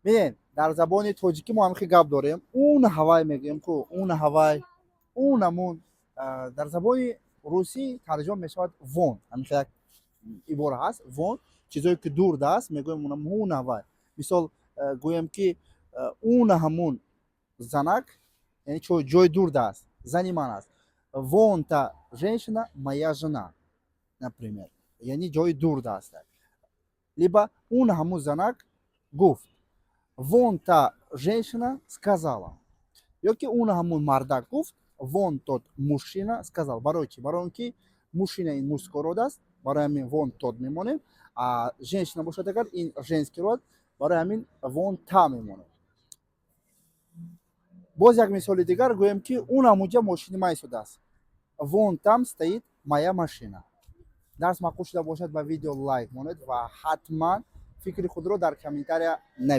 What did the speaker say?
бинед дар забони тоҷикӣ мо ҳамихи гап дорем. Un ҳавай мегӯем ку un ҳавай, un ҳамун. Дар забони русӣ тарҷума мешавад вон. Ҳамихи як ибора ҳаст вон, чизое ки дур даст мегӯем un ҳавай. Мисол гӯем ки un ҳамун занак, яъне ҷои дур даст, зани ман аст. Вон та женщина моя жена, например, яъне ҷои дур даст. Либо un ҳамун занак гуфт, вон та женщина сказала. Ё ки un ҳамун мардак гуфт, вон тот мужчина сказал. Барои чӣ? Барои он ки мужчина ин мужской род аст, барои ҳамин вон тот мемонем, а женщина бошад агар ин женский род, барои ҳамин вон та мемонем. Боз як мисоли дигар гӯем ки un ҳамунҷа мошини ман истодааст. Вон там стоит моя машина. дарс маъқул шуда бошад ба видео лайк монед ва ҳатман фикри худро дар комментария